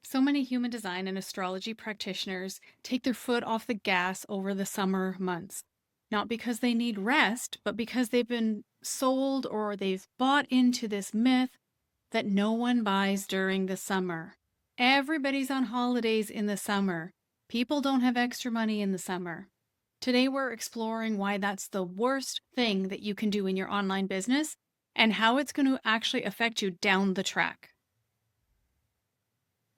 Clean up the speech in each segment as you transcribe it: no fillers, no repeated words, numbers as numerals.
So many human design and astrology practitioners take their foot off the gas over the summer months, not because they need rest, but because they've been sold or they've bought into this myth that no one buys during the summer. Everybody's on holidays in the summer. People don't have extra money in the summer. Today, we're exploring why that's the worst thing that you can do in your online business and how it's going to actually affect you down the track.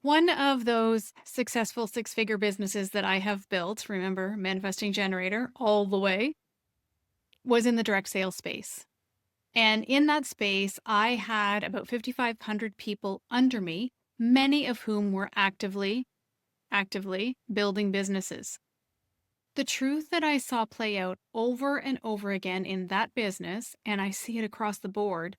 One of those successful six-figure businesses that I have built, remember, manifesting generator all the way, was in the direct sales space. And in that space, I had about 5,500 people under me, many of whom were actively building businesses. The truth that I saw play out over and over again in that business, and I see it across the board,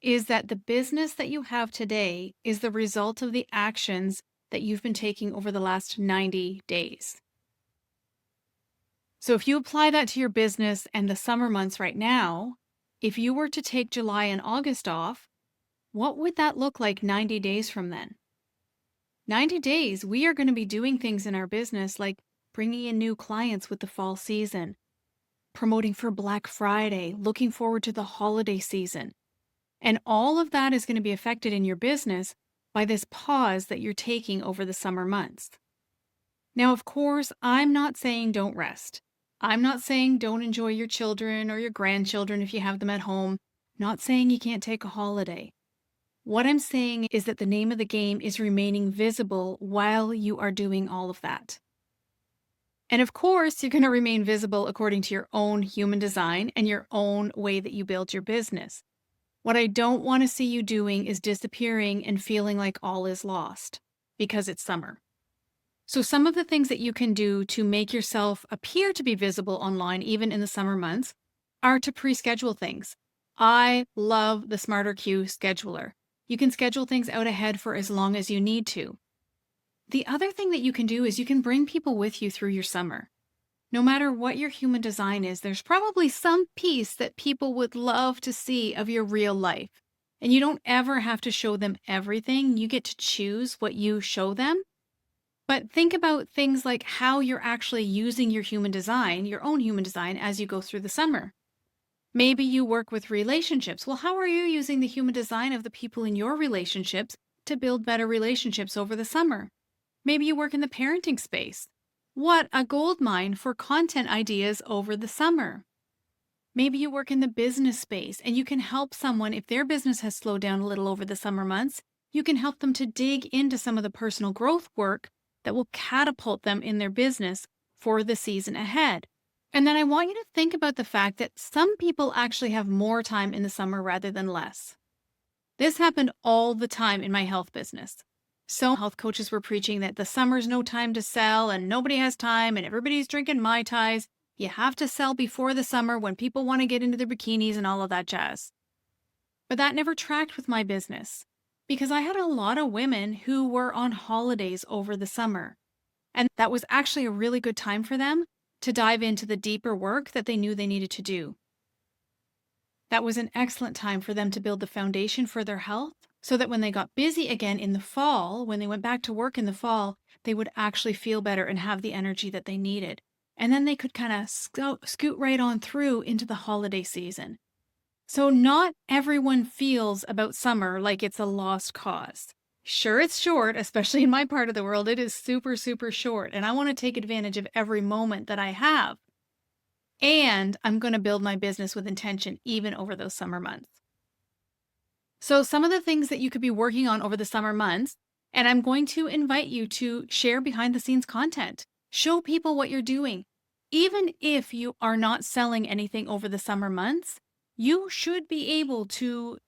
is that the business that you have today is the result of the actions that you've been taking over the last 90 days. So if you apply that to your business and the summer months right now, if you were to take July and August off, what would that look like 90 days from then? 90 days, we are going to be doing things in our business like bringing in new clients with the fall season, promoting for Black Friday, looking forward to the holiday season. And all of that is going to be affected in your business by this pause that you're taking over the summer months. Now, of course, I'm not saying don't rest. I'm not saying don't enjoy your children or your grandchildren if you have them at home. Not saying you can't take a holiday. What I'm saying is that the name of the game is remaining visible while you are doing all of that. And of course, you're going to remain visible according to your own human design and your own way that you build your business. What I don't want to see you doing is disappearing and feeling like all is lost because it's summer. So some of the things that you can do to make yourself appear to be visible online, even in the summer months, are to pre-schedule things. I love the Smarter Queue scheduler. You can schedule things out ahead for as long as you need to. The other thing that you can do is you can bring people with you through your summer. No matter what your human design is, there's probably some piece that people would love to see of your real life. And you don't ever have to show them everything. You get to choose what you show them. But think about things like how you're actually using your human design, your own human design, as you go through the summer. Maybe you work with relationships. Well, how are you using the human design of the people in your relationships to build better relationships over the summer? Maybe you work in the parenting space. What a gold mine for content ideas over the summer. Maybe you work in the business space and you can help someone if their business has slowed down a little over the summer months. You can help them to dig into some of the personal growth work that will catapult them in their business for the season ahead. And then I want you to think about the fact that some people actually have more time in the summer rather than less. This happened all the time in my health business. So health coaches were preaching that the summer's no time to sell and nobody has time and everybody's drinking Mai Tais. You have to sell before the summer when people want to get into their bikinis and all of that jazz. But that never tracked with my business because I had a lot of women who were on holidays over the summer. And that was actually a really good time for them to dive into the deeper work that they knew they needed to do. That was an excellent time for them to build the foundation for their health so that when they got busy again in the fall, when they went back to work in the fall, they would actually feel better and have the energy that they needed. And then they could kind of scoot right on through into the holiday season. So not everyone feels about summer like it's a lost cause. Sure, it's short, especially in my part of the world. It is super, super short. And I want to take advantage of every moment that I have. And I'm going to build my business with intention even over those summer months. So some of the things that you could be working on over the summer months, and I'm going to invite you to share behind the scenes content. Show people what you're doing. Even if you are not selling anything over the summer months, you should be able to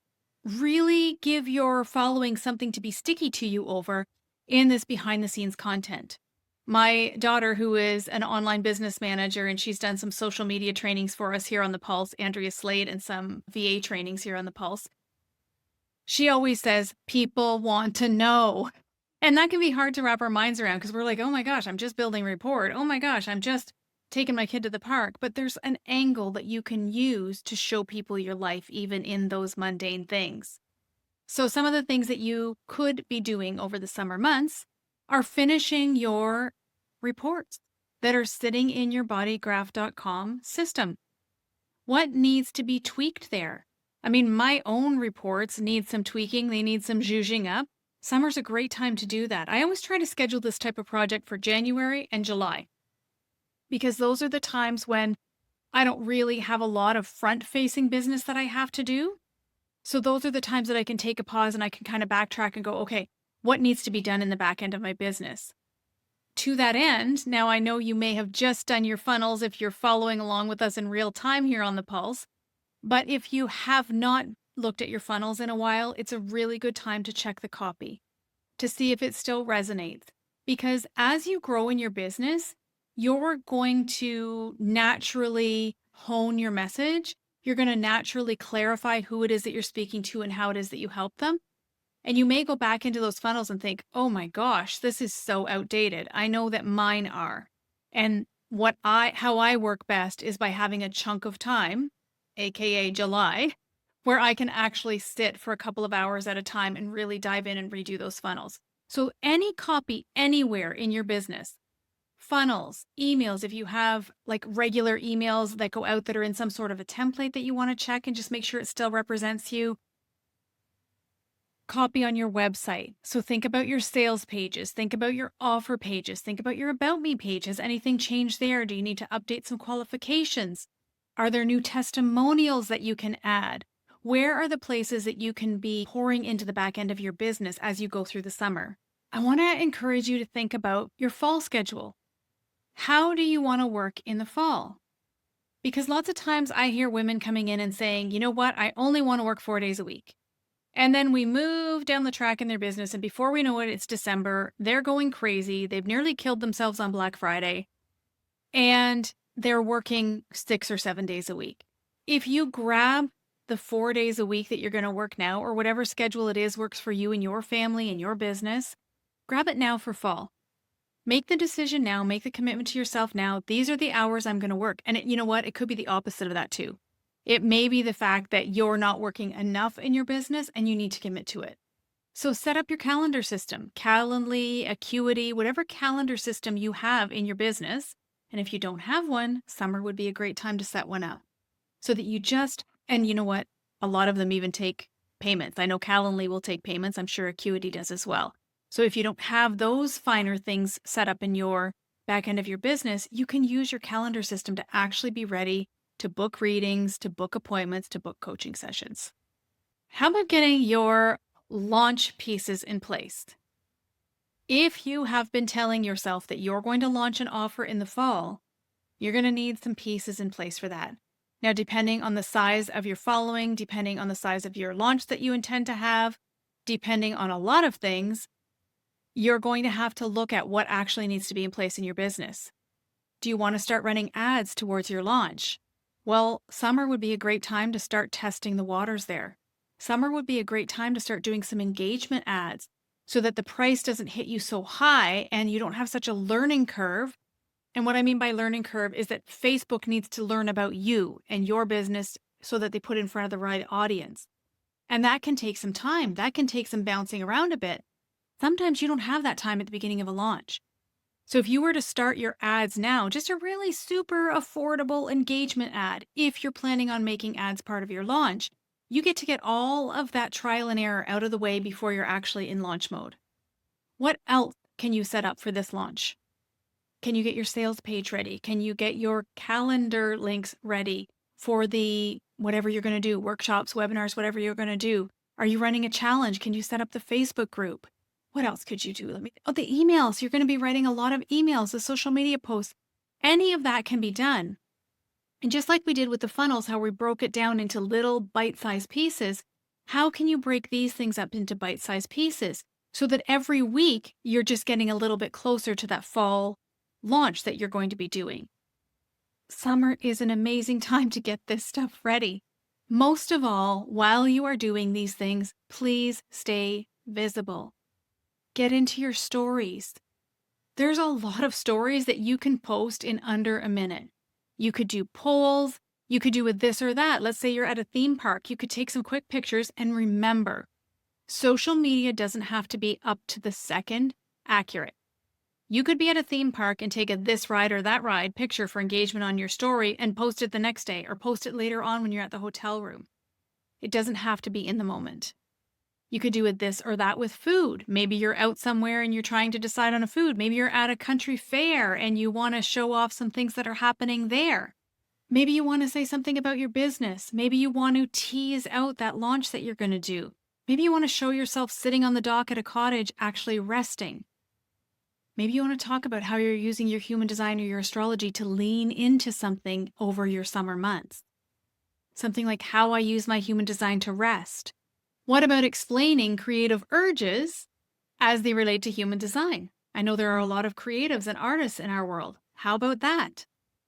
really give your following something to be sticky to you over in this behind the scenes content. My daughter, who is an online business manager, and she's done some social media trainings for us here on the Pulse, Andrea Slade, and some VA trainings here on the Pulse. She always says, people want to know. And that can be hard to wrap our minds around because we're like, oh my gosh, I'm just building rapport. Oh my gosh, I'm just taking my kid to the park. But there's an angle that you can use to show people your life, even in those mundane things. So, some of the things that you could be doing over the summer months are finishing your reports that are sitting in your bodygraph.com system. What needs to be tweaked there? I mean, my own reports need some tweaking, they need some zhuzhing up. Summer's a great time to do that. I always try to schedule this type of project for January and July because those are the times when I don't really have a lot of front facing business that I have to do. So those are the times that I can take a pause and I can kind of backtrack and go, okay, what needs to be done in the back end of my business? To that end, now I know you may have just done your funnels if you're following along with us in real time here on the Pulse, but if you have not looked at your funnels in a while, it's a really good time to check the copy to see if it still resonates. Because as you grow in your business, you're going to naturally hone your message. You're going to naturally clarify who it is that you're speaking to and how it is that you help them. And you may go back into those funnels and think, oh my gosh, this is so outdated. I know that mine are. And how I work best is by having a chunk of time, AKA July, where I can actually sit for a couple of hours at a time and really dive in and redo those funnels. So any copy anywhere in your business, funnels, emails, if you have like regular emails that go out that are in some sort of a template that you want to check and just make sure it still represents you, copy on your website. So think about your sales pages, think about your offer pages, think about your about me page. Has anything changed there? Do you need to update some qualifications? Are there new testimonials that you can add? Where are the places that you can be pouring into the back end of your business as you go through the summer? I want to encourage you to think about your fall schedule. How do you want to work in the fall? Because lots of times I hear women coming in and saying, you know what, I only want to work 4 days a week. And then we move down the track in their business, and before we know it, it's December. They're going crazy. They've nearly killed themselves on Black Friday, and they're working 6 or 7 days a week. If you grab the 4 days a week that you're going to work now, or whatever schedule it is works for you and your family and your business, grab it now for fall. Make the decision now. Make the commitment to yourself now. These are the hours I'm going to work. And you know what? It could be the opposite of that too. It may be the fact that you're not working enough in your business and you need to commit to it. So set up your calendar system, Calendly, Acuity, whatever calendar system you have in your business. And if you don't have one, summer would be a great time to set one up so that and you know what? A lot of them even take payments. I know Calendly will take payments. I'm sure Acuity does as well. So if you don't have those finer things set up in your back end of your business, you can use your calendar system to actually be ready to book readings, to book appointments, to book coaching sessions. How about getting your launch pieces in place? If you have been telling yourself that you're going to launch an offer in the fall, you're going to need some pieces in place for that. Now, depending on the size of your following, depending on the size of your launch that you intend to have, depending on a lot of things, you're going to have to look at what actually needs to be in place in your business. Do you want to start running ads towards your launch? Well, summer would be a great time to start testing the waters there. Summer would be a great time to start doing some engagement ads so that the price doesn't hit you so high and you don't have such a learning curve. And what I mean by learning curve is that Facebook needs to learn about you and your business so that they put it in front of the right audience. And that can take some time. That can take some bouncing around a bit. Sometimes you don't have that time at the beginning of a launch. So if you were to start your ads now, just a really super affordable engagement ad, if you're planning on making ads part of your launch, you get to get all of that trial and error out of the way before you're actually in launch mode. What else can you set up for this launch? Can you get your sales page ready? Can you get your calendar links ready for the whatever you're going to do, workshops, webinars, whatever you're going to do? Are you running a challenge? Can you set up the Facebook group? What else could you do? The emails. You're going to be writing a lot of emails, the social media posts. Any of that can be done. And just like we did with the funnels, how we broke it down into little bite-sized pieces, how can you break these things up into bite-sized pieces so that every week you're just getting a little bit closer to that fall launch that you're going to be doing? Summer is an amazing time to get this stuff ready. Most of all, while you are doing these things, please stay visible. Get into your stories. There's a lot of stories that you can post in under a minute. You could do polls. You could do a this or that. Let's say you're at a theme park. You could take some quick pictures and remember, Social media doesn't have to be up to the second accurate. You could be at a theme park and take a this ride or that ride picture for engagement on your story and post it the next day or post it later on when you're at the hotel room. It doesn't have to be in the moment. You could do it this or that with food. Maybe you're out somewhere and you're trying to decide on a food. Maybe you're at a country fair and you want to show off some things that are happening there. Maybe you want to say something about your business. Maybe you want to tease out that launch that you're going to do. Maybe you want to show yourself sitting on the dock at a cottage actually resting. Maybe you want to talk about how you're using your human design or your astrology to lean into something over your summer months. Something like how I use my human design to rest. What about explaining creative urges as they relate to human design? I know there are a lot of creatives and artists in our world. How about that?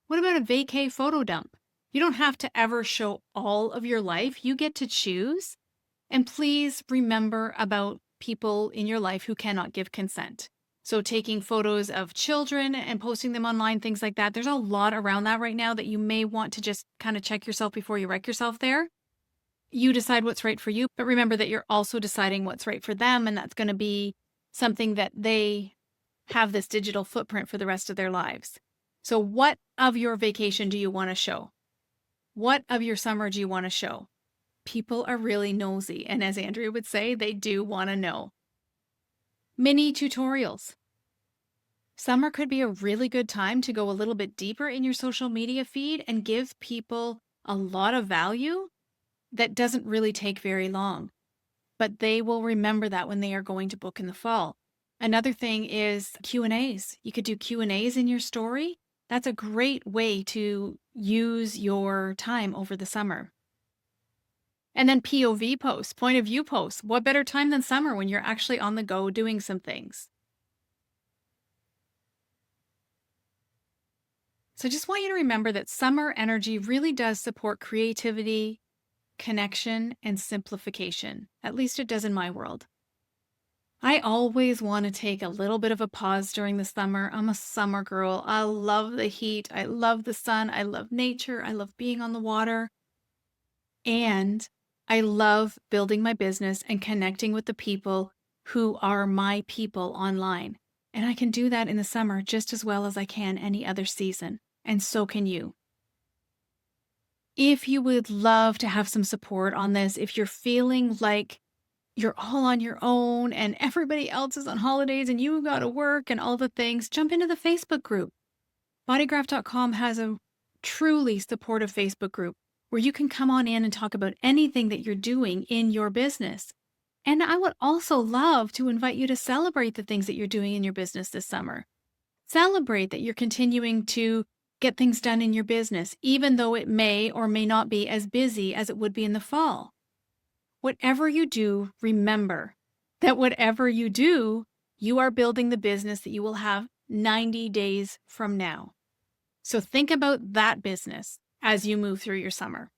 What about a vacay photo dump? You don't have to ever show all of your life. You get to choose. And please remember about people in your life who cannot give consent. So taking photos of children and posting them online, things like that. There's a lot around that right now that you may want to just kind of check yourself before you wreck yourself there. You decide what's right for you, but remember that you're also deciding what's right for them, and that's going to be something that they have this digital footprint for the rest of their lives. So what of your vacation do you want to show? What of your summer do you want to show? People are really nosy, and as Andrea would say, they do want to know. Mini tutorials. Summer could be a really good time to go a little bit deeper in your social media feed and give people a lot of value that doesn't really take very long, but they will remember that when they are going to book in the fall. Another thing is Q&As. You could do Q&As in your story. That's a great way to use your time over the summer. And then POV posts, point of view posts. What better time than summer when you're actually on the go doing some things? So I just want you to remember that summer energy really does support creativity, connection, and simplification. At least it does in my world. I always want to take a little bit of a pause during the summer. I'm a summer girl. I love the heat. I love the sun. I love nature. I love being on the water. And I love building my business and connecting with the people who are my people online. And I can do that in the summer just as well as I can any other season. And so can you. If you would love to have some support on this, if you're feeling like you're all on your own and everybody else is on holidays and you got to work and all the things, jump into the Facebook group. Bodygraph.com has a truly supportive Facebook group where you can come on in and talk about anything that you're doing in your business. And I would also love to invite you to celebrate the things that you're doing in your business this summer. Celebrate that you're continuing to get things done in your business, even though it may or may not be as busy as it would be in the fall. Whatever you do, remember that whatever you do, you are building the business that you will have 90 days from now. So think about that business as you move through your summer.